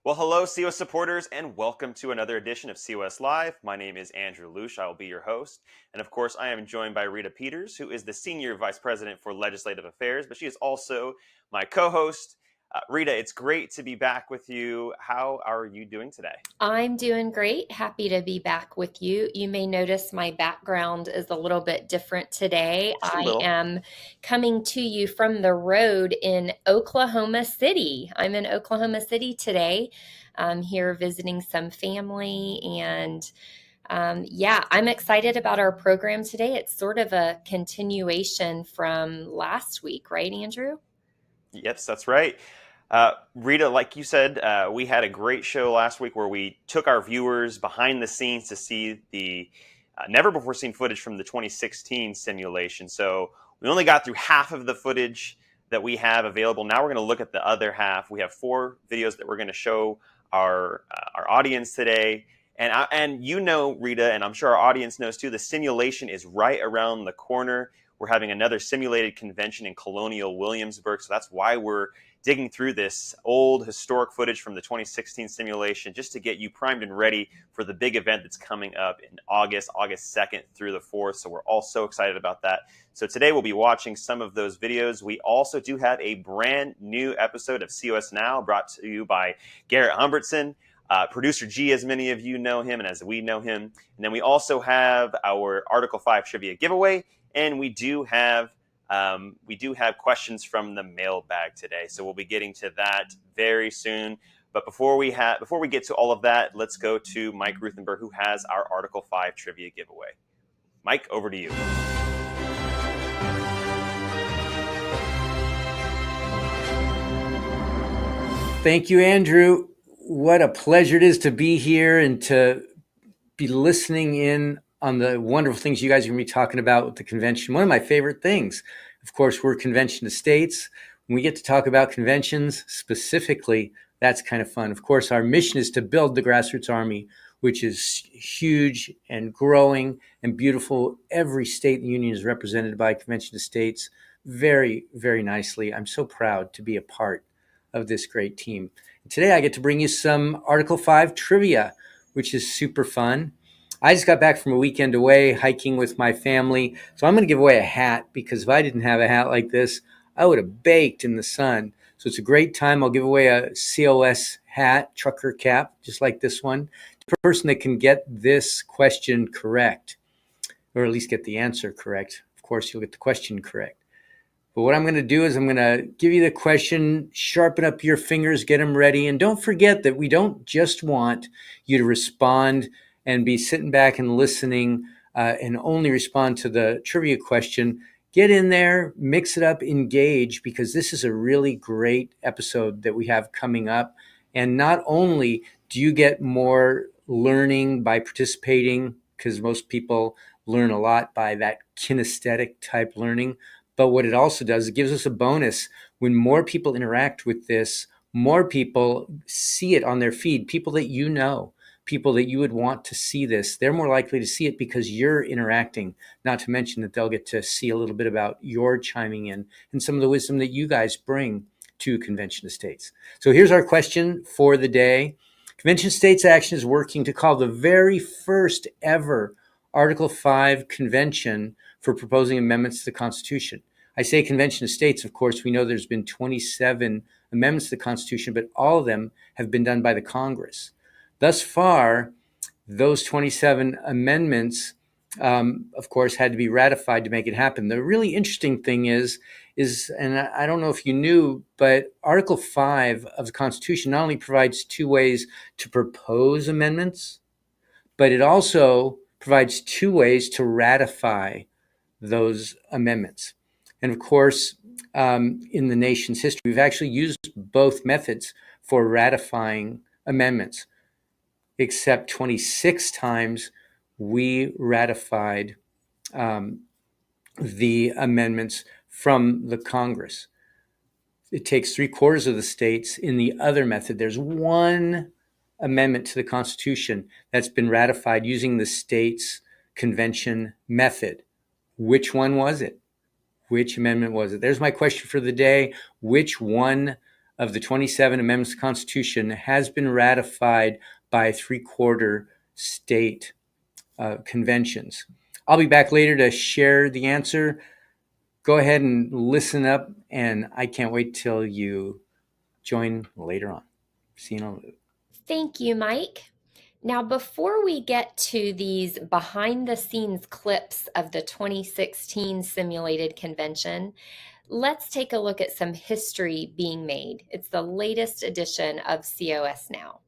Well, hello, COS supporters, and welcome to another edition of COS Live. My name is Andrew Luce. I will be your host. And of course, I am joined by Rita Peters, who is the Senior Vice President for Legislative Affairs, but she is also my co host. Rita, it's great to be back with you. How are you doing today? I'm doing great. Happy to be back with you. You may notice my background is a little bit different today. Just a I little. am coming to you from the road in Oklahoma City. I'm in Oklahoma City today. I'm here visiting some family and yeah, I'm excited about our program today. It's sort of a continuation from last week, right, Andrew? Yes, that's right. Rita, like you said, we had a great show last week where we took our viewers behind the scenes to see the never before seen footage from the 2016 simulation. So we only got through half of the footage that we have available. Now we're going to look at the other half. We have 4 videos that we're going to show our audience today. And you know, Rita, and I'm sure our audience knows too, the simulation is right around the corner. We're having another simulated convention in Colonial Williamsburg. So that's why we're digging through this old historic footage from the 2016 simulation just to get you primed and ready for the big event that's coming up in August 2nd through the 4th. So we're all so excited about that. So today we'll be watching some of those videos. We also do have a brand new episode of COS Now brought to you by Garrett Humbertson. Producer G, as many of you know him and as we know him. And then we also have our Article 5 trivia giveaway. And we do have questions from the mailbag today, so we'll be getting to that very soon. But before we get to all of that, let's go to Mike Ruthenberg, who has our Article 5 trivia giveaway. Mike, over to you. Thank you, Andrew. What a pleasure it is to be here and to be listening in on the wonderful things you guys are going to be talking about with the convention. One of my favorite things, of course, we're Convention of States. When we get to talk about conventions specifically, that's kind of fun. Of course, our mission is to build the grassroots army, which is huge and growing and beautiful. Every state in the union is represented by Convention of States very, very nicely. I'm so proud to be a part of this great team. Today, I get to bring you some Article 5 trivia, which is super fun. I just got back from a weekend away hiking with my family. So I'm going to give away a hat because if I didn't have a hat like this, I would have baked in the sun. So it's a great time. I'll give away a COS hat, trucker cap, just like this one, to the person that can get this question correct, or at least get the answer correct. Of course, you'll get the question correct. But what I'm going to do is I'm going to give you the question, sharpen up your fingers, get them ready. And don't forget that we don't just want you to respond and be sitting back and listening and only respond to the trivia question. Get in there, mix it up, engage, because this is a really great episode that we have coming up. And not only do you get more learning by participating, because most people learn a lot by that kinesthetic type learning, but what it also does, it gives us a bonus. When more people interact with this, more people see it on their feed, people that you know, people that you would want to see this, they're more likely to see it because you're interacting, not to mention that they'll get to see a little bit about your chiming in and some of the wisdom that you guys bring to Convention of States. So here's our question for the day. Convention of States Action is working to call the very first ever Article 5 convention for proposing amendments to the Constitution. I say Convention of States, of course, we know there's been 27 amendments to the Constitution, but all of them have been done by the Congress. Thus far, those 27 amendments, of course, had to be ratified to make it happen. The really interesting thing is, and I don't know if you knew, but Article 5 of the Constitution not only provides 2 ways to propose amendments, but it also provides 2 ways to ratify those amendments. And of course, in the nation's history, we've actually used both methods for ratifying amendments, except 26 times we ratified the amendments from the Congress. It takes 3/4 of the states. In the other method, there's 1 amendment to the Constitution that's been ratified using the state's convention method. Which one was it? Which amendment was it? There's my question for the day. Which one of the 27 amendments to the Constitution has been ratified by 3/4 state conventions? I'll be back later to share the answer. Go ahead and listen up, and I can't wait till you join later on. See you in a little bit. Thank you, Mike. Now, before we get to these behind the scenes clips of the 2016 simulated convention, let's take a look at some history being made. It's the latest edition of COS Now.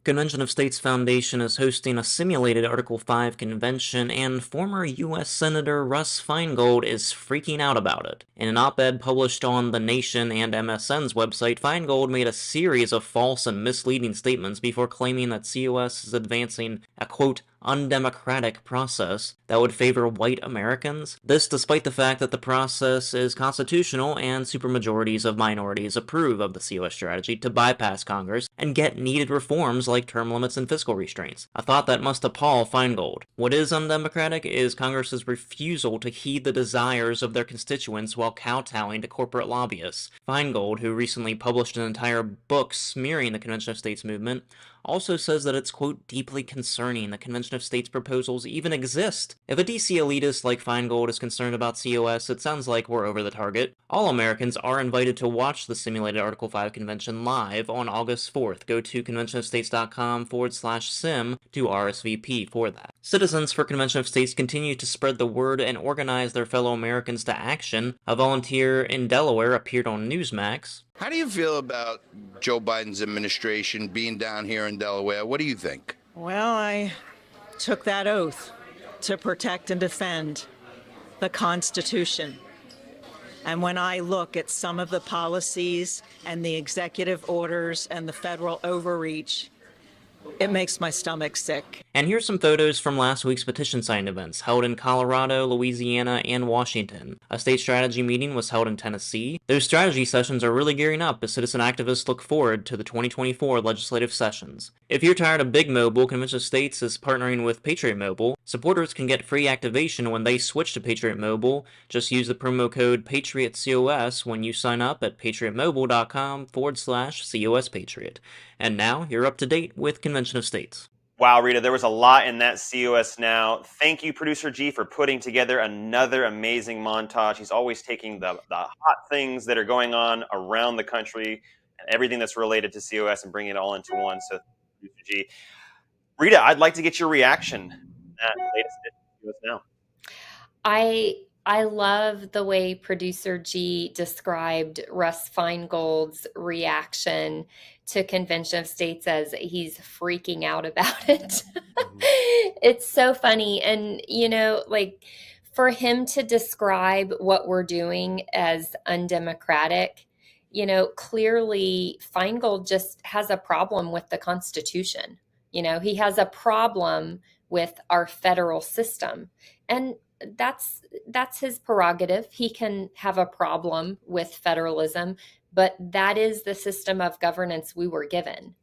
Convention of States Foundation is hosting a simulated Article 5 convention, and former U.S. Senator Russ Feingold is freaking out about it. In an op-ed published on The Nation and MSN's website, Feingold made a series of false and misleading statements before claiming that COS is advancing a, quote, undemocratic process that would favor white Americans. This despite the fact that the process is constitutional and supermajorities of minorities approve of the COS strategy to bypass Congress and get needed reforms like term limits and fiscal restraints, a thought that must appall Feingold. What is undemocratic is Congress's refusal to heed the desires of their constituents while kowtowing to corporate lobbyists. Feingold, who recently published an entire book smearing the Convention of States movement, also says that it's, quote, deeply concerning the Convention of States proposals even exist. If a DC elitist like Feingold is concerned about COS, it sounds like we're over the target. All Americans are invited to watch the simulated Article 5 convention live on August 4th. Go to conventionofstates.com/sim to RSVP for that. Citizens for Convention of States continue to spread the word and organize their fellow Americans to action. A volunteer in Delaware appeared on Newsmax. How do you feel about Joe Biden's administration being down here in Delaware? What do you think? Well, I took that oath to protect and defend the Constitution. And when I look at some of the policies and the executive orders and the federal overreach, it makes my stomach sick. And here's some photos from last week's petition sign events held in Colorado, Louisiana, and Washington. A state strategy meeting was held in Tennessee. Those strategy sessions are really gearing up as citizen activists look forward to the 2024 legislative sessions. If you're tired of Big Mobile, Convention of States is partnering with Patriot Mobile. Supporters can get free activation when they switch to Patriot Mobile. Just use the promo code PATRIOTCOS when you sign up at patriotmobile.com/COSPatriot. And now you're up to date with Convention of States. Wow, Rita, there was a lot in that COS Now. Thank you, Producer G, for putting together another amazing montage. He's always taking the hot things that are going on around the country and everything that's related to COS and bringing it all into one. So, Producer G. Rita, I'd like to get your reaction to that latest COS Now. I love the way Producer G described Russ Feingold's reaction to Convention of States as he's freaking out about it. It's so funny. And, you know, like for him to describe what we're doing as undemocratic, you know, clearly Feingold just has a problem with the Constitution. You know, he has a problem with our federal system. And that's his prerogative. He can have a problem with federalism, but that is the system of governance we were given.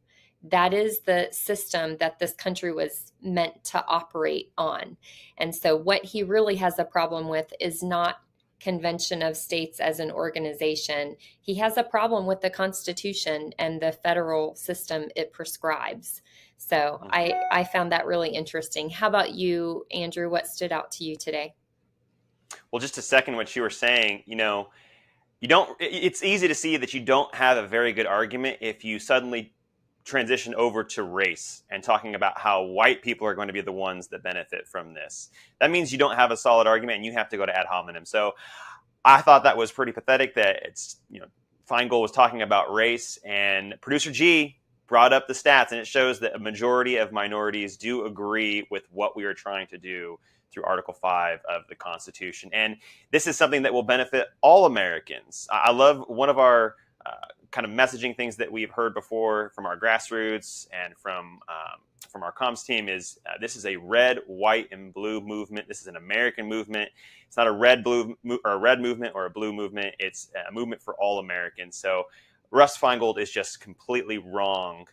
That is the system that this country was meant to operate on. And so what he really has a problem with is not Convention of States as an organization. He has a problem with the Constitution and the federal system it prescribes. So I found that really interesting. How about you, Andrew? What stood out to you today? Well, just to second what you were saying, you know, it's easy to see that you don't have a very good argument if you suddenly transition over to race and talking about how white people are going to be the ones that benefit from this. That means you don't have a solid argument and you have to go to ad hominem. So I thought that was pretty pathetic that it's, you know, Feingold was talking about race, and Producer G brought up the stats, and it shows that a majority of minorities do agree with what we are trying to do through Article 5 of the Constitution. And this is something that will benefit all Americans. I love one of our kind of messaging things that we've heard before from our grassroots and from our comms team is this is a red, white, and blue movement. This is an American movement. It's not a red movement or a blue movement. It's a movement for all Americans. So Russ Feingold is just completely wrong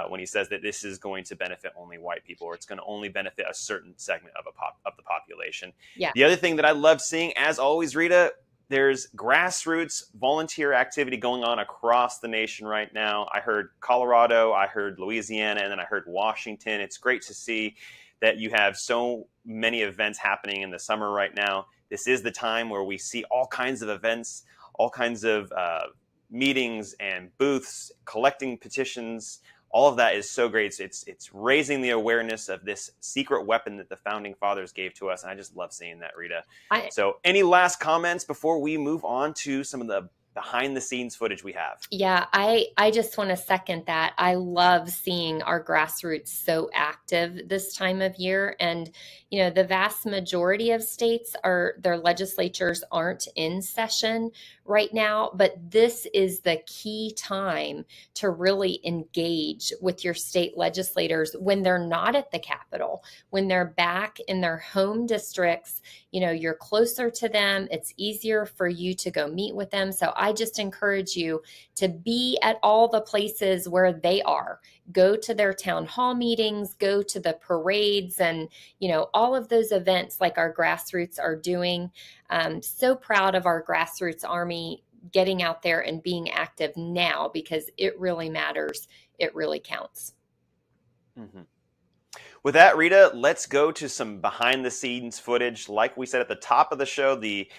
when he says that this is going to benefit only white people, or it's going to only benefit a certain segment of the population. Yeah. The other thing that I love seeing, as always, Rita, there's grassroots volunteer activity going on across the nation right now. I heard Colorado, I heard Louisiana, and then I heard Washington. It's great to see that you have so many events happening in the summer right now. This is the time where we see all kinds of events, all kinds of meetings and booths, collecting petitions. All of that is so great. It's raising the awareness of this secret weapon that the founding fathers gave to us, and I just love seeing that, Rita. So any last comments before we move on to some of the behind the scenes footage we have? Yeah, I just want to second that. I love seeing our grassroots so active this time of year. And, you know, the vast majority of states their legislatures aren't in session right now, but this is the key time to really engage with your state legislators when they're not at the Capitol, when they're back in their home districts. You know, you're closer to them. It's easier for you to go meet with them. So I just encourage you to be at all the places where they are. Go to their town hall meetings, go to the parades, and, you know, all of those events like our grassroots are doing. So proud of our grassroots army getting out there and being active now, because it really matters. It really counts. Mm-hmm. With that, Rita, let's go to some behind the scenes footage. Like we said at the top of the show, the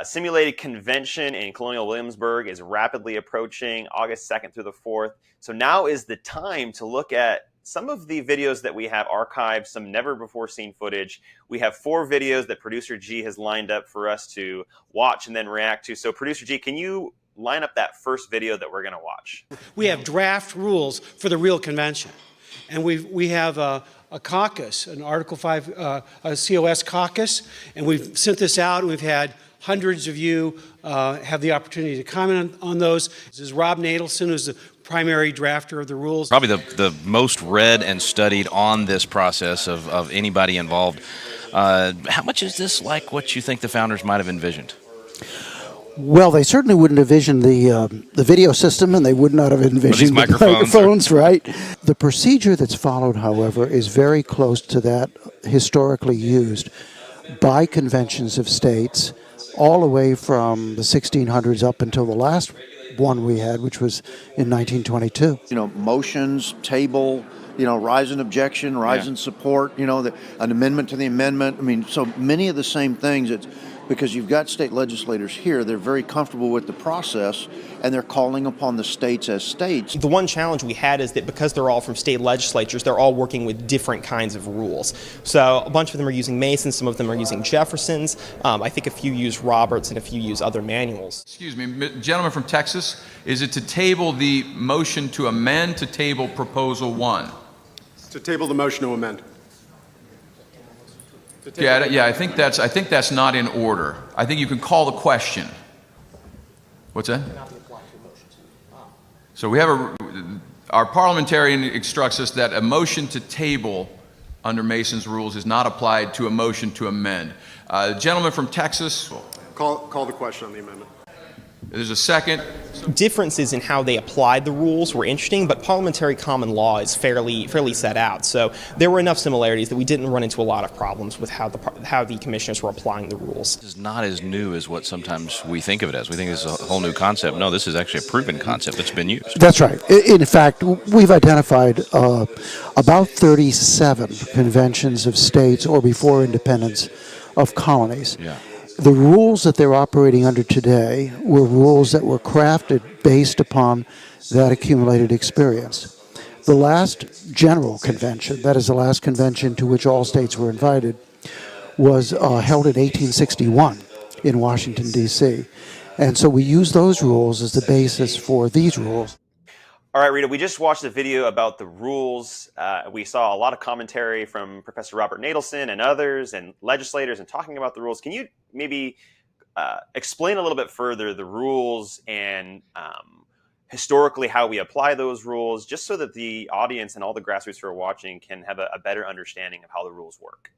simulated convention in Colonial Williamsburg is rapidly approaching, August 2nd through the 4th. So now is the time to look at some of the videos that we have archived, some never before seen footage. We have 4 videos that Producer G has lined up for us to watch and then react to. So Producer G, can you line up that first video that we're going to watch? We have draft rules for the real convention. And we have a caucus, an Article 5 a COS caucus, and we've sent this out, and we've had hundreds of you have the opportunity to comment on those. This is Rob Nadelson, who's the primary drafter of the rules. Probably the most read and studied on this process of anybody involved. How much is this like what you think the founders might have envisioned? Well, they certainly wouldn't envision the video system, and they would not have envisioned the microphones, right? The procedure that's followed, however, is very close to that historically used by conventions of states all the way from the 1600s up until the last one we had, which was in 1922. You know, motions, table, you know, rise in objection, rise in support, you know, an amendment to the amendment. I mean, so many of the same things. It's because you've got state legislators here, they're very comfortable with the process, and they're calling upon the states as states. The one challenge we had is that because they're all from state legislatures, they're all working with different kinds of rules. So a bunch of them are using Mason's, some of them are using Jefferson's. I think a few use Roberts and a few use other manuals. Excuse me, gentleman from Texas, is it to table the motion to amend, to table proposal 1? To table the motion to amend. Yeah, I think that's not in order. I think you can call the question. What's that? So we have our parliamentarian instructs us that a motion to table under Mason's rules is not applied to a motion to amend. Gentleman from Texas. Call the question on the amendment. There's a second. Differences in how they applied the rules were interesting, but parliamentary common law is fairly set out. So there were enough similarities that we didn't run into a lot of problems with how the commissioners were applying the rules. This is not as new as what sometimes we think of it as. We think it's a whole new concept. No, this is actually a proven concept that's been used. That's right. In fact, we've identified about 37 conventions of states or before independence of colonies. Yeah. The rules that they're operating under today were rules that were crafted based upon that accumulated experience. The last general convention, that is the last convention to which all states were invited, was held in 1861 in Washington, D.C. And so we use those rules as the basis for these rules. All right, Rita, we just watched a video about the rules. We saw a lot of commentary from Professor Robert Nadelson and others and legislators and talking about the rules. Can you maybe explain a little bit further the rules and historically how we apply those rules, just so that the audience and all the grassroots who are watching can have a better understanding of how the rules work?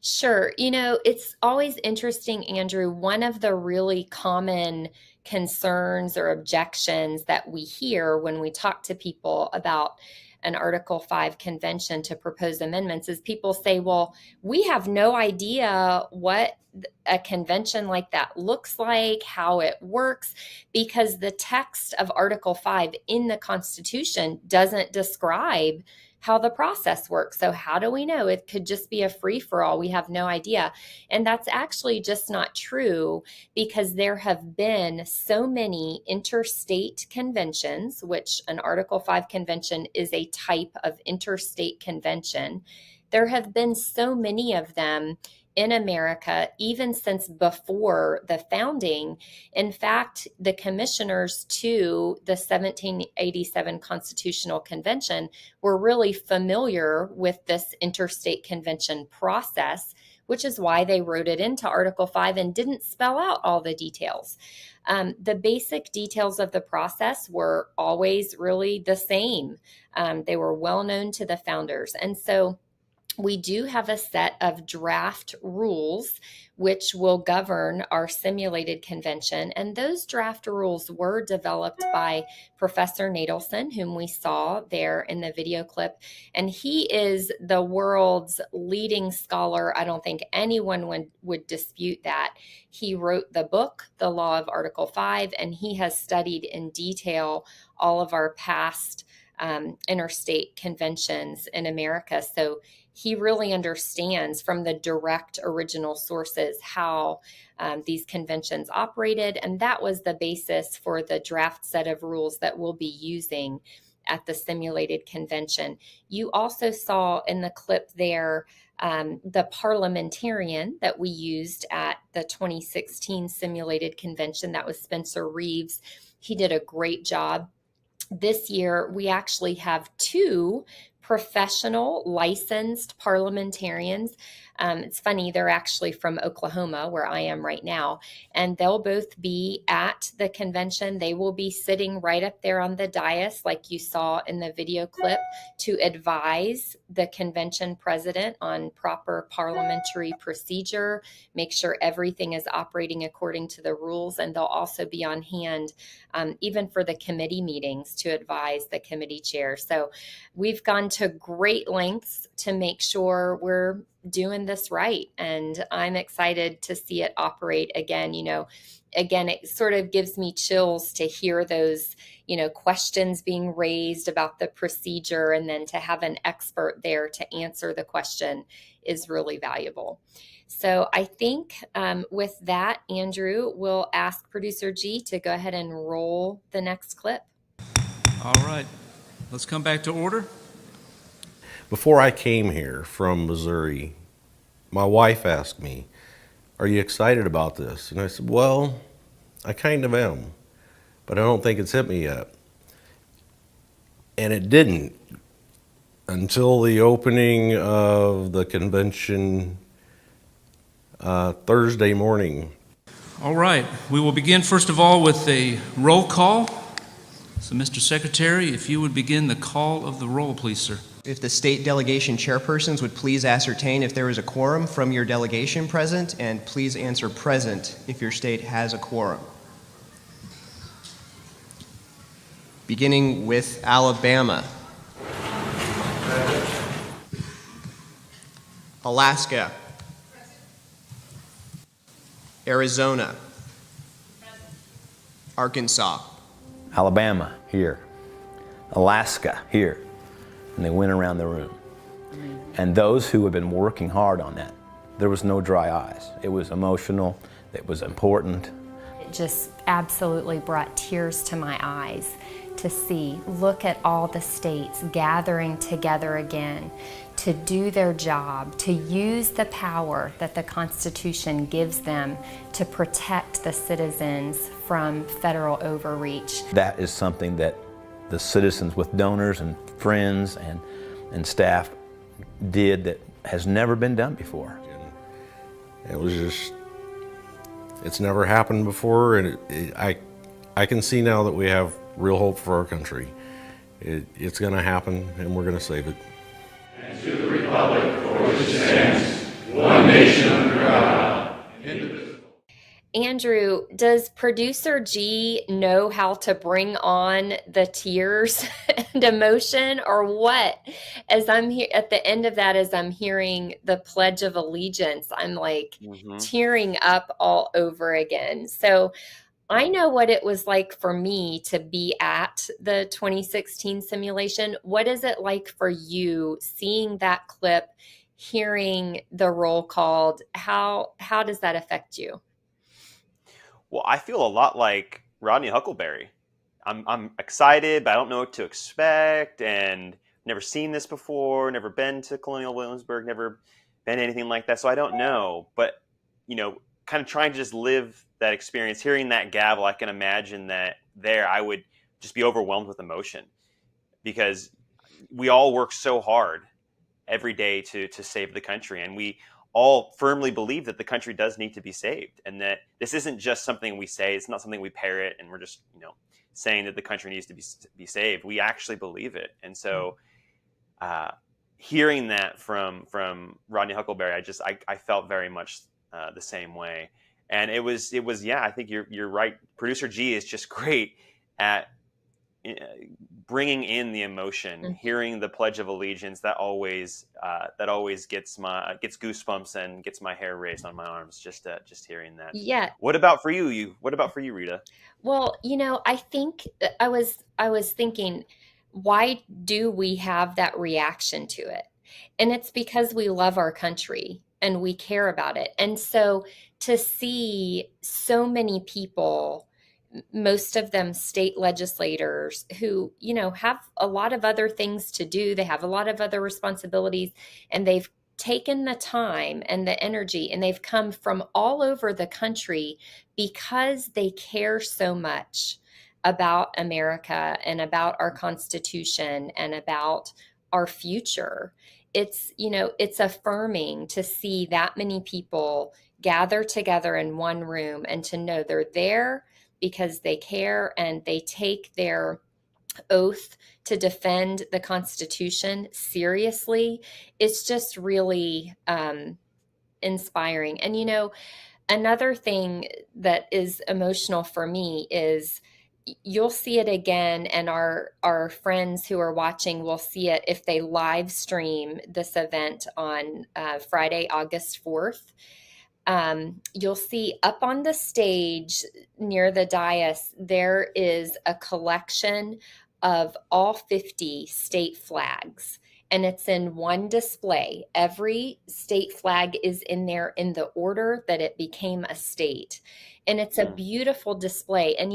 Sure. You know, it's always interesting, Andrew. One of the really common concerns or objections that we hear when we talk to people about an Article 5 convention to propose amendments is people say, well, we have no idea what a convention like that looks like, how it works, because the text of Article 5 in the Constitution doesn't describe how the process works. So how do we know? It could just be a free-for-all. We have no idea. And that's actually just not true, because there have been so many interstate conventions, which an Article 5 convention is a type of interstate convention. There have been so many of them in America, even since before the founding. In fact, the commissioners to the 1787 Constitutional Convention were really familiar with this interstate convention process, which is why they wrote it into Article 5 and didn't spell out all the details. The basic details of the process were always really the same. They were well known to the founders. And so we do have a set of draft rules which will govern our simulated convention. And those draft rules were developed by Professor Nadelson, whom we saw there in the video clip. And he is the world's leading scholar. I don't think anyone would dispute that. He wrote the book, The Law of Article 5, and he has studied in detail all of our past interstate conventions in America. So he really understands from the direct original sources how these conventions operated. And that was the basis for the draft set of rules that we'll be using at the simulated convention. You also saw in the clip there the parliamentarian that we used at the 2016 simulated convention. That was Spencer Reeves. He did a great job. This year, we actually have 2 professional licensed parliamentarians. It's funny, they're actually from Oklahoma, where I am right now, and they'll both be at the convention. They will be sitting right up there on the dais, like you saw in the video clip, to advise the convention president on proper parliamentary procedure, make sure everything is operating according to the rules, and they'll also be on hand even for the committee meetings to advise the committee chair. So we've gone to great lengths to make sure we're doing this right. And I'm excited to see it operate again. Again, it sort of gives me chills to hear those, questions being raised about the procedure, and then to have an expert there to answer the question is really valuable. So I think with that, Andrew, we'll ask Producer G to go ahead and roll the next clip. All right, let's come back to order. Before I came here from Missouri, my wife asked me, "Are you excited about this?" And I said, "Well, I kind of am, but I don't think it's hit me yet." And it didn't until the opening of the convention Thursday morning. All right, we will begin first of all with a roll call. So, Mr. Secretary, if you would begin the call of the roll, please, sir. If the state delegation chairpersons would please ascertain if there is a quorum from your delegation present, and please answer present if your state has a quorum. Beginning with Alabama. Alaska. Arizona. Arkansas. Alabama, here. Alaska, here. And they went around the room. And those who have been working hard on that, there was no dry eyes. It was emotional, it was important. It just absolutely brought tears to my eyes to see, look at all the states gathering together again to do their job, to use the power that the Constitution gives them to protect the citizens from federal overreach. That is something that the citizens with donors and friends and staff did that has never been done before. It was just, it's never happened before, and I can see now that we have real hope for our country. It's going to happen, and we're going to save it. And to the republic for which it stands, one nation under God, indivisible. Andrew, does producer G know how to bring on the tears and emotion, or what? As I'm here at the end of that, as I'm hearing the Pledge of Allegiance, I'm like tearing up all over again. So I know what it was like for me to be at the 2016 simulation. What is it like for you seeing that clip, hearing the roll called? How does that affect you? Well, I feel a lot like Rodney Huckleberry. I'm excited, but I don't know what to expect, and never seen this before. Never been to Colonial Williamsburg. Never been anything like that, so I don't know. But kind of trying to just live that experience, hearing that gavel, I can imagine that I would just be overwhelmed with emotion, because we all work so hard every day to save the country, and we all firmly believe that the country does need to be saved, and that this isn't just something we say. It's not something we parrot and we're just saying that the country needs to be saved. We actually believe it. And so hearing that from Rodney Huckleberry, I felt very much the same way. And it was I think you're right. Producer G is just great at bringing in the emotion, hearing the Pledge of Allegiance. That always gets goosebumps and gets my hair raised on my arms just hearing that. Yeah. What about for you? What about for you, Rita? Well, I think I was thinking, why do we have that reaction to it? And it's because we love our country and we care about it. And so to see so many people, most of them state legislators who, have a lot of other things to do. They have a lot of other responsibilities, and they've taken the time and the energy, and they've come from all over the country because they care so much about America and about our Constitution and about our future. It's affirming to see that many people gather together in one room and to know they're there because they care and they take their oath to defend the Constitution seriously. It's just really inspiring. And another thing that is emotional for me is you'll see it again, and our friends who are watching will see it if they live stream this event on Friday, August 4th. You'll see up on the stage near the dais, there is a collection of all 50 state flags, and it's in one display. Every state flag is in there in the order that it became a state. And it's a beautiful display. And,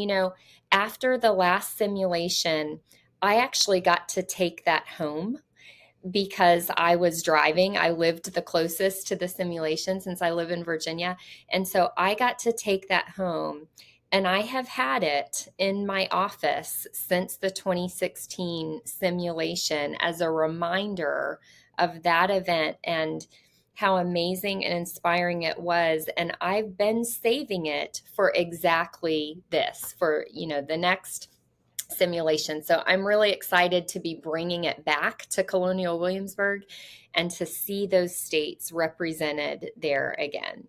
after the last simulation, I actually got to take that home because I was driving. I lived the closest to the simulation since I live in Virginia. And so I got to take that home, and I have had it in my office since the 2016 simulation as a reminder of that event and how amazing and inspiring it was. And I've been saving it for exactly this, for, the next simulation. So I'm really excited to be bringing it back to Colonial Williamsburg and to see those states represented there again.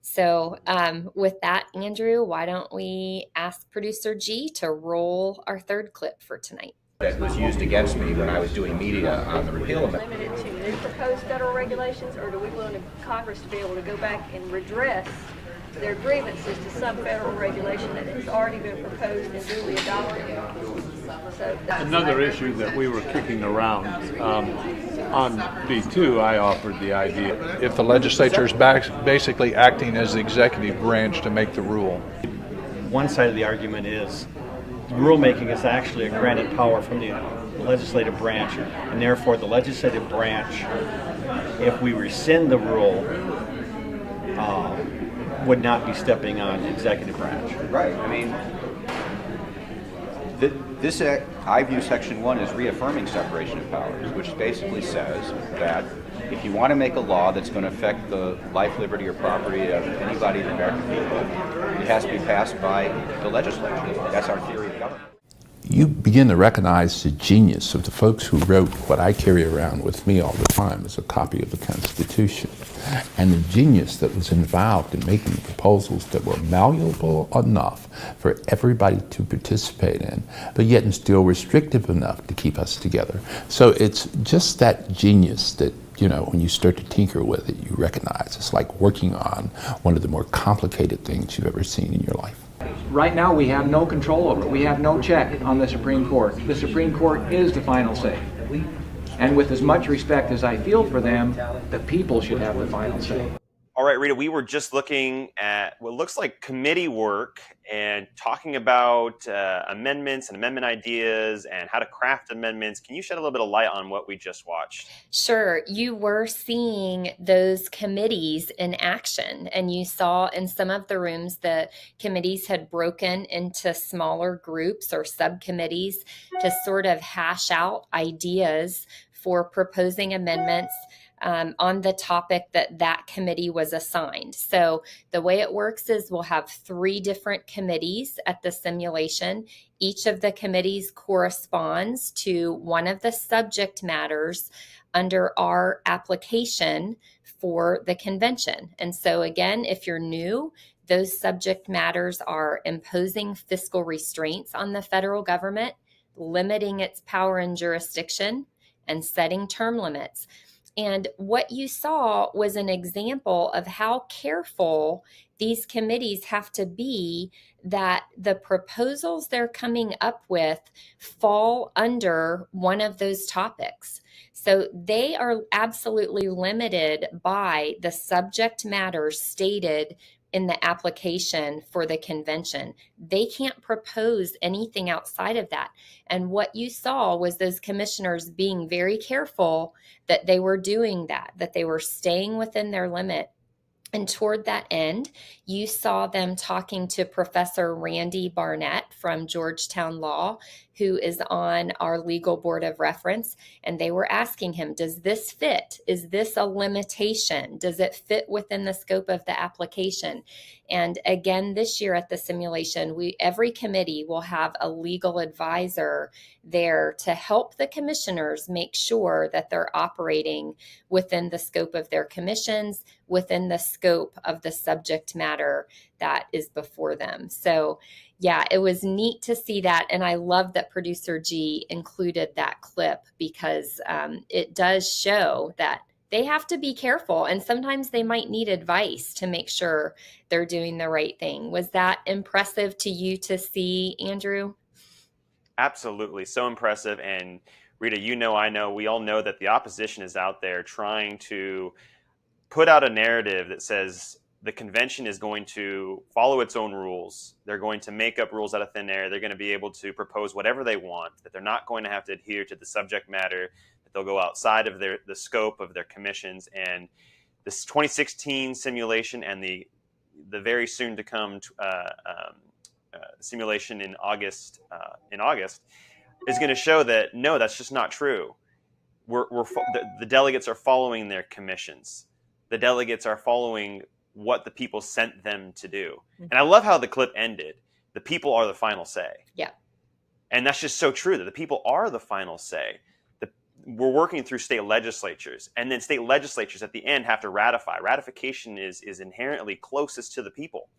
So with that, Andrew, why don't we ask producer G to roll our third clip for tonight? That was used against me when I was doing media on the repeal amendment. Limited to new proposed federal regulations, or do we want Congress to be able to go back and redress their grievances to some federal regulation that has already been proposed and duly adopted? So another issue that we were kicking around on B2, I offered the idea if the legislature is basically acting as the executive branch to make the rule. One side of the argument is rulemaking is actually a granted power from the legislative branch, and therefore the legislative branch, if we rescind the rule, would not be stepping on executive branch. Right. I mean, I view Section 1 as reaffirming separation of powers, which basically says that if you want to make a law that's going to affect the life, liberty, or property of anybody in the American people, it has to be passed by the legislature. That's our theory of government. you begin to recognize the genius of the folks who wrote what I carry around with me all the time as a copy of the Constitution, and the genius that was involved in making proposals that were malleable enough for everybody to participate in, but yet still restrictive enough to keep us together. So it's just that genius that, you know, when you start to tinker with it, you recognize it's like working on one of the more complicated things you've ever seen in your life. Right now, we have no control over it. We have no check on the Supreme Court. The Supreme Court is the final say. And with as much respect as I feel for them, the people should have the final say. All right, Rita, we were just looking at what looks like committee work and talking about amendments and amendment ideas and how to craft amendments. Can you shed a little bit of light on what we just watched? Sure. You were seeing those committees in action, and you saw in some of the rooms the committees had broken into smaller groups or subcommittees to sort of hash out ideas for proposing amendments on the topic that committee was assigned. So the way it works is we'll have 3 different committees at the simulation. Each of the committees corresponds to one of the subject matters under our application for the convention. And so again, if you're new, those subject matters are imposing fiscal restraints on the federal government, limiting its power and jurisdiction, and setting term limits. And what you saw was an example of how careful these committees have to be that the proposals they're coming up with fall under one of those topics. So they are absolutely limited by the subject matter stated in the application for the convention. They can't propose anything outside of that. And what you saw was those commissioners being very careful that they were doing that they were staying within their limit. And toward that end, you saw them talking to Professor Randy Barnett from Georgetown Law, who is on our legal board of reference. And they were asking him, does this fit? Is this a limitation? Does it fit within the scope of the application? And again, this year at the simulation, every committee will have a legal advisor there to help the commissioners make sure that they're operating within the scope of their commissions, within the scope of the subject matter that is before them. So yeah, it was neat to see that. And I love that producer G included that clip because it does show that they have to be careful, and sometimes they might need advice to make sure they're doing the right thing. Was that impressive to you to see, Andrew? Absolutely. So impressive. And Rita, you know, I know, we all know that the opposition is out there trying to put out a narrative that says the convention is going to follow its own rules. They're going to make up rules out of thin air. They're going to be able to propose whatever they want, that they're not going to have to adhere to the subject matter, that they'll go outside of the scope of their commissions. And this 2016 simulation and the very soon to come simulation in August is going to show that no, that's just not true. The delegates are following their commissions. The delegates are following what the people sent them to do. And I love how the clip ended. The people are the final say. Yeah. And that's just so true, that the people are the final say. We're working through state legislatures, and then state legislatures at the end have to ratify. Ratification is inherently closest to the people.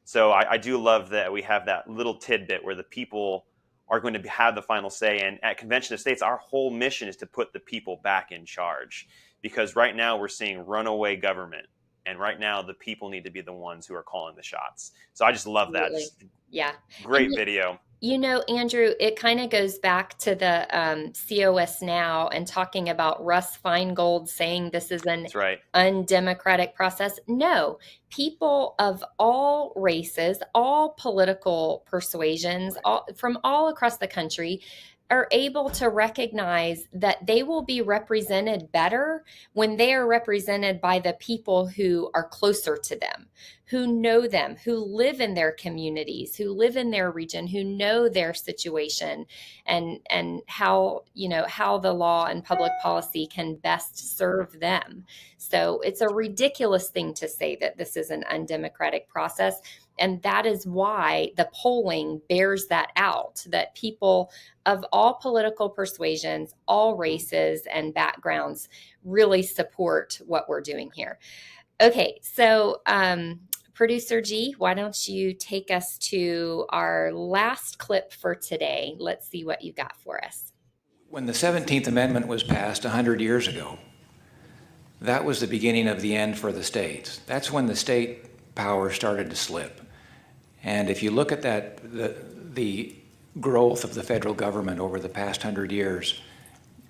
So I do love that we have that little tidbit where the people are going to have the final say. And at Convention of States, our whole mission is to put the people back in charge, because right now we're seeing runaway government. And right now the people need to be the ones who are calling the shots. So I just love that. Just yeah. Great video. You know, Andrew, it kind of goes back to the COS now and talking about Russ Feingold saying this is an undemocratic process. No, people of all races, all political persuasions, from all across the country are able to recognize that they will be represented better when they are represented by the people who are closer to them, who know them, who live in their communities, who live in their region, who know their situation and how, you know, how the law and public policy can best serve them. So it's a ridiculous thing to say that this is an undemocratic process. And that is why the polling bears that out, that people of all political persuasions, all races and backgrounds really support what we're doing here. Okay, so Producer G, why don't you take us to our last clip for today? Let's see what you got for us. When the 17th Amendment was passed 100 years ago, that was the beginning of the end for the states. That's when the state power started to slip. And if you look at that, the growth of the federal government over the past 100 years,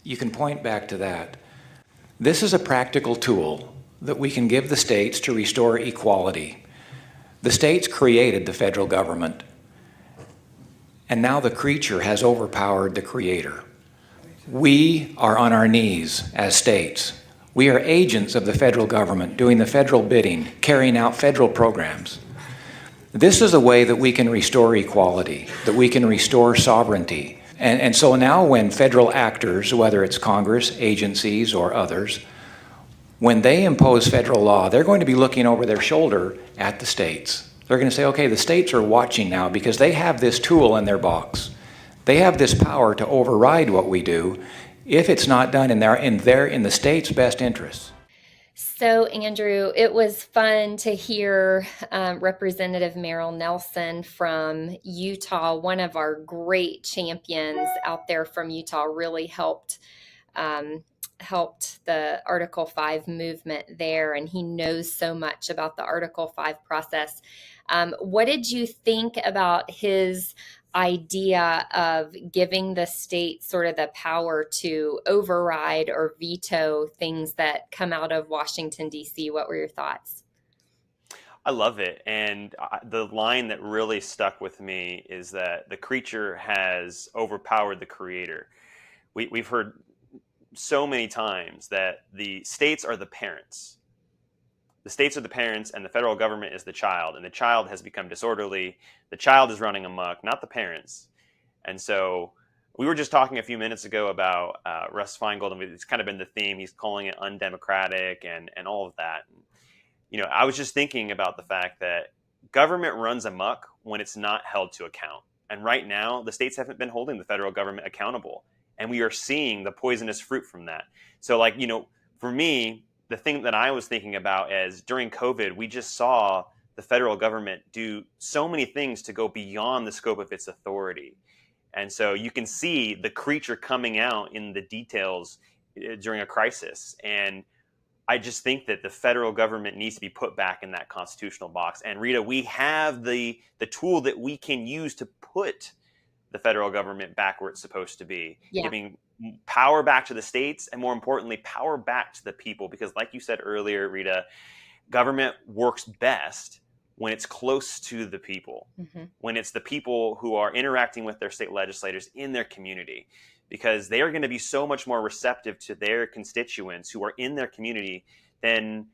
you can point back to that. This is a practical tool that we can give the states to restore equality. The states created the federal government, and now the creature has overpowered the creator. We are on our knees as states. We are agents of the federal government, doing the federal bidding, carrying out federal programs. This is a way that we can restore equality, that we can restore sovereignty. And so now when federal actors, whether it's Congress, agencies, or others, when they impose federal law, they're going to be looking over their shoulder at the states. They're going to say, okay, the states are watching now because they have this tool in their box. They have this power to override what we do if it's not done in the state's best interests. So, Andrew, it was fun to hear Representative Merrill Nelson from Utah, one of our great champions out there from Utah, really helped the Article 5 movement there, and he knows so much about the Article 5 process. What did you think about his idea of giving the state sort of the power to override or veto things that come out of Washington, D.C.? What were your thoughts? I love it. And the line that really stuck with me is that the creature has overpowered the creator. We've heard so many times that the states are the parents. The states are the parents and the federal government is the child, and the child has become disorderly. The child is running amok, not the parents. And so we were just talking a few minutes ago about Russ Feingold, and it's kind of been the theme. He's calling it undemocratic and all of that. You know, I was just thinking about the fact that government runs amok when it's not held to account. And right now, the states haven't been holding the federal government accountable. And we are seeing the poisonous fruit from that. So, like, you know, for me, the thing that I was thinking about is during COVID, we just saw the federal government do so many things to go beyond the scope of its authority. And so you can see the creature coming out in the details during a crisis. And I just think that the federal government needs to be put back in that constitutional box. And Rita, we have the tool that we can use to put the federal government back where it's supposed to be, giving power back to the states, and more importantly, power back to the people. Because like you said earlier, Rita, government works best when it's close to the people, when it's the people who are interacting with their state legislators in their community, because they are going to be so much more receptive to their constituents who are in their community than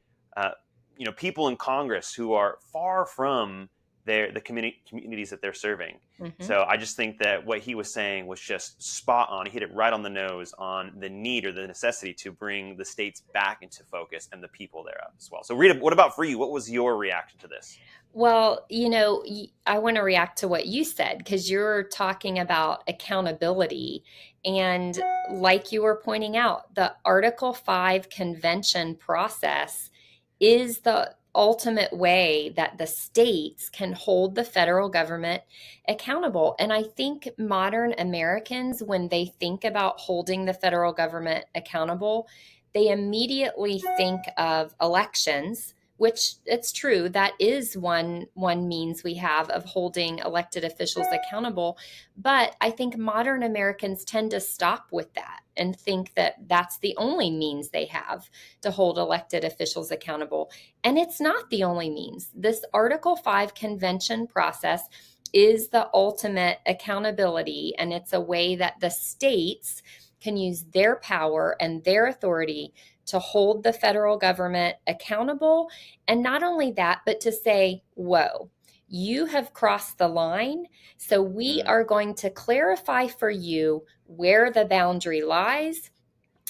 people in Congress who are far from the communities that they're serving. So I just think that what he was saying was just spot on. He hit it right on the nose on the need or the necessity to bring the states back into focus and the people thereof as well. So Rita, what about for you? What was your reaction to this? Well, you know, I want to react to what you said, because you're talking about accountability. And like you were pointing out, the Article 5 convention process is the ultimate way that the states can hold the federal government accountable. And I think modern Americans, when they think about holding the federal government accountable, they immediately think of elections, which it's true, that is one means we have of holding elected officials accountable. But I think modern Americans tend to stop with that and think that that's the only means they have to hold elected officials accountable. And it's not the only means. This Article 5 convention process is the ultimate accountability, and it's a way that the states can use their power and their authority to hold the federal government accountable. And not only that, but to say, whoa, you have crossed the line. So we are going to clarify for you where the boundary lies.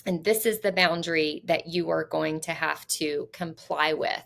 And this is the boundary that you are going to have to comply with.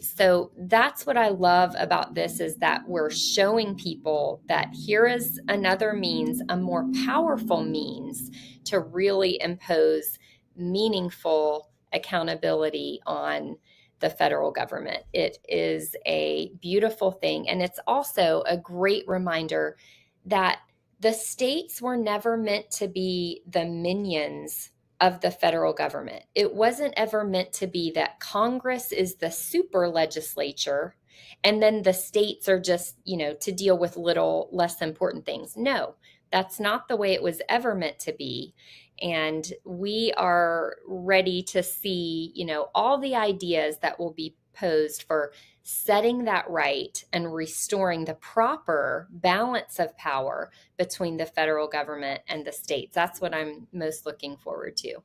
So that's what I love about this, is that we're showing people that here is another means, a more powerful means to really impose meaningful accountability on the federal government. It is a beautiful thing. And it's also a great reminder that the states were never meant to be the minions of the federal government. It wasn't ever meant to be that Congress is the super legislature and then the states are just, to deal with little less important things. No, that's not the way it was ever meant to be. And we are ready to see, all the ideas that will be posed for setting that right and restoring the proper balance of power between the federal government and the states. That's what I'm most looking forward to.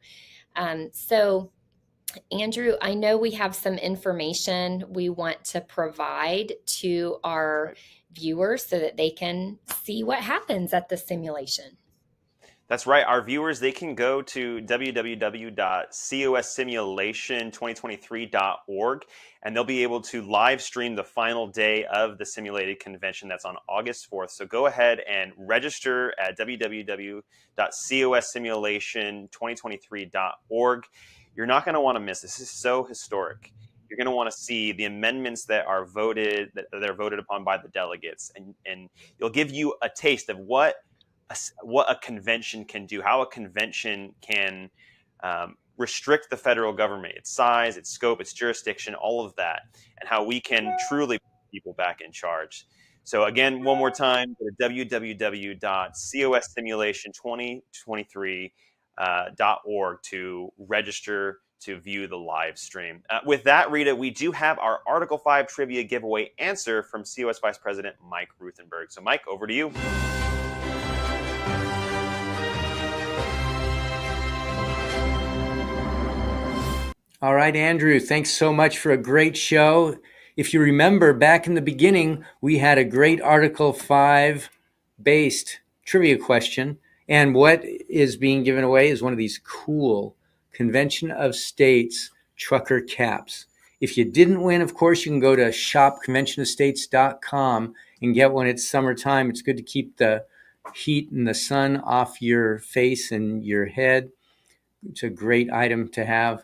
So, Andrew, I know we have some information we want to provide to our viewers so that they can see what happens at the simulation. That's right. Our viewers, they can go to www.cossimulation2023.org, and they'll be able to live stream the final day of the simulated convention. That's on August 4th. So go ahead and register at www.cossimulation2023.org. You're not going to want to miss this. This is so historic. You're going to want to see the amendments that are voted, that are voted upon by the delegates, and it'll give you a taste of what a convention can do, how a convention can restrict the federal government, its size, its scope, its jurisdiction, all of that, and how we can truly put people back in charge. So again, one more time, go to www.cossimulation2023.org to register to view the live stream. With that, Rita, we do have our Article 5 trivia giveaway answer from COS Vice President Mike Ruthenberg. So Mike, over to you. All right, Andrew, thanks so much for a great show. If you remember, back in the beginning, we had a great Article 5 based trivia question. And what is being given away is one of these cool Convention of States trucker caps. If you didn't win, of course, you can go to shopconventionofstates.com and get one. It's summertime. It's good to keep the heat and the sun off your face and your head. It's a great item to have.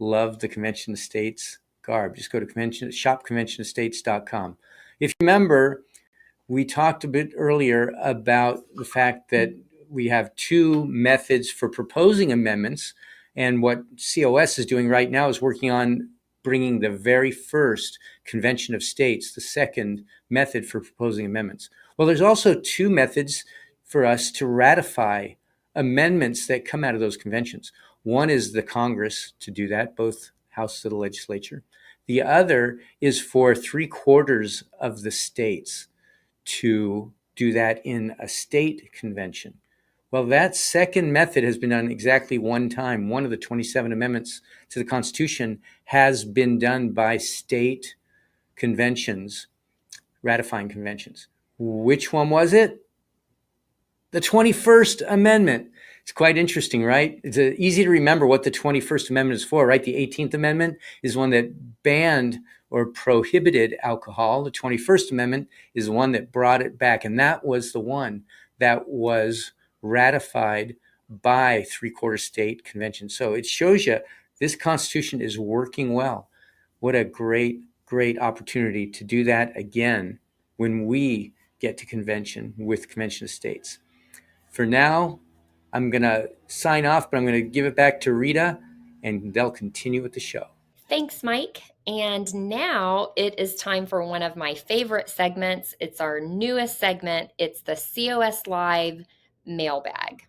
Love the Convention of States garb. Just go to shopconventionofstates.com. If you remember, we talked a bit earlier about the fact that we have two methods for proposing amendments. And what COS is doing right now is working on bringing the very first Convention of States, the second method for proposing amendments. Well, there's also two methods for us to ratify amendments that come out of those conventions. One is the Congress to do that, both houses of the legislature. The other is for 3/4 of the states to do that in a state convention. Well, that second method has been done exactly one time. One of the 27 amendments to the Constitution has been done by state conventions, ratifying conventions. Which one was it? The 21st Amendment. It's quite interesting, right? It's easy to remember what the 21st Amendment is for, right? The 18th Amendment is one that banned or prohibited alcohol. The 21st Amendment is the one that brought it back. And that was the one that was ratified by 3/4 state convention. So it shows you this Constitution is working well. What a great, great opportunity to do that again when we get to convention with Convention of States. For now, I'm going to sign off, but I'm going to give it back to Rita, and they'll continue with the show. Thanks, Mike. And now it is time for one of my favorite segments. It's our newest segment. It's the COS Live Mailbag.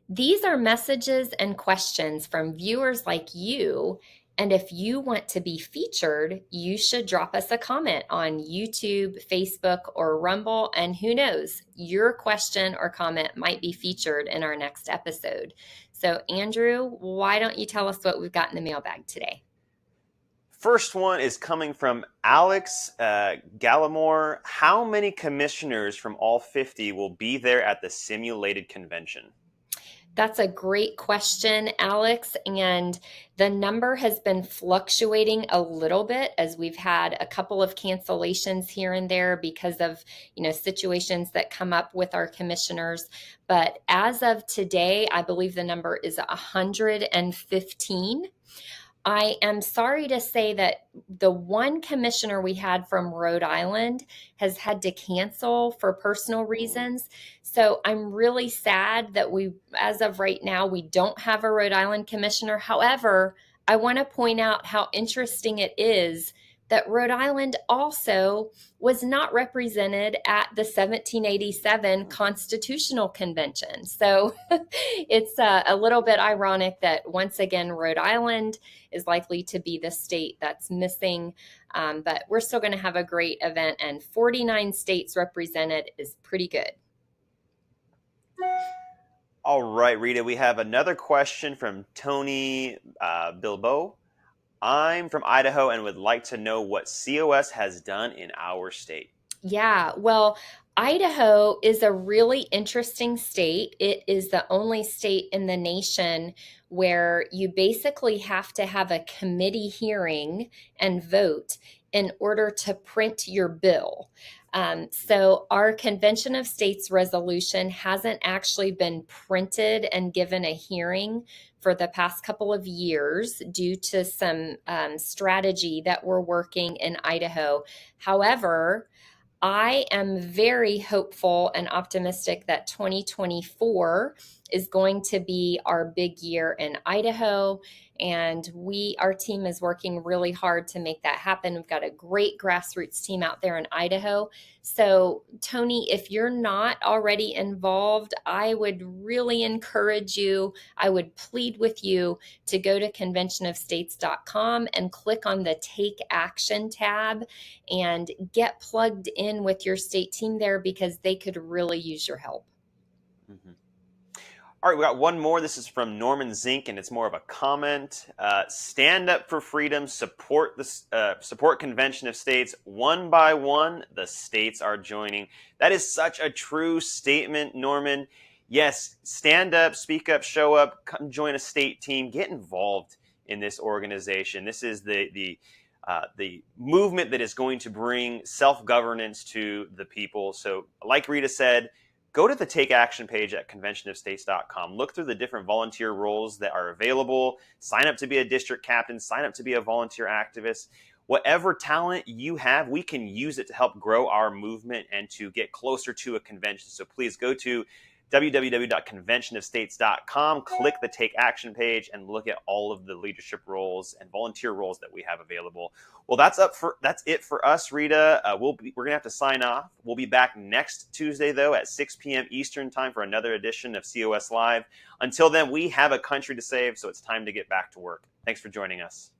These are messages and questions from viewers like you. And if you want to be featured, you should drop us a comment on YouTube, Facebook, or Rumble. And who knows, your question or comment might be featured in our next episode. So, Andrew, why don't you tell us what we've got in the mailbag today? First one is coming from Alex Gallimore. How many commissioners from all 50 will be there at the simulated convention? That's a great question, Alex. And the number has been fluctuating a little bit as we've had a couple of cancellations here and there because of, situations that come up with our commissioners. But as of today, I believe the number is 115. I am sorry to say that the one commissioner we had from Rhode Island has had to cancel for personal reasons. So I'm really sad that as of right now, we don't have a Rhode Island commissioner. However, I want to point out how interesting it is that Rhode Island also was not represented at the 1787 Constitutional Convention. So it's a little bit ironic that once again, Rhode Island is likely to be the state that's missing. But we're still going to have a great event, and 49 states represented is pretty good. All right, Rita, we have another question from Tony Bilbo. I'm from Idaho and would like to know what COS has done in our state. Yeah, well, Idaho is a really interesting state. It is the only state in the nation where you basically have to have a committee hearing and vote in order to print your bill. So our Convention of States resolution hasn't actually been printed and given a hearing for the past couple of years due to some strategy that we're working in Idaho. However, I am very hopeful and optimistic that 2024 is going to be our big year in Idaho. And our team is working really hard to make that happen. We've got a great grassroots team out there in Idaho. So, Tony, if you're not already involved, I would really encourage you, I would plead with you to go to conventionofstates.com and click on the Take Action tab and get plugged in with your state team there because they could really use your help. Mm-hmm. All right, we got one more. This is from Norman Zink, and it's more of a comment. Stand up for freedom. Support Convention of States. One by one, the states are joining. That is such a true statement, Norman. Yes, stand up, speak up, show up, come join a state team, get involved in this organization. This is the movement that is going to bring self-governance to the people. So, like Rita said, go to the Take Action page at conventionofstates.com. Look through the different volunteer roles that are available. Sign up to be a district captain. Sign up to be a volunteer activist. Whatever talent you have, we can use it to help grow our movement and to get closer to a convention. So please go to www.conventionofstates.com, click the Take Action page, and look at all of the leadership roles and volunteer roles that we have available. Well, that's it for us, Rita. We're gonna have to sign off. We'll be back next Tuesday, though, at 6 p.m. Eastern time for another edition of COS Live. Until then, we have a country to save, so it's time to get back to work. Thanks for joining us.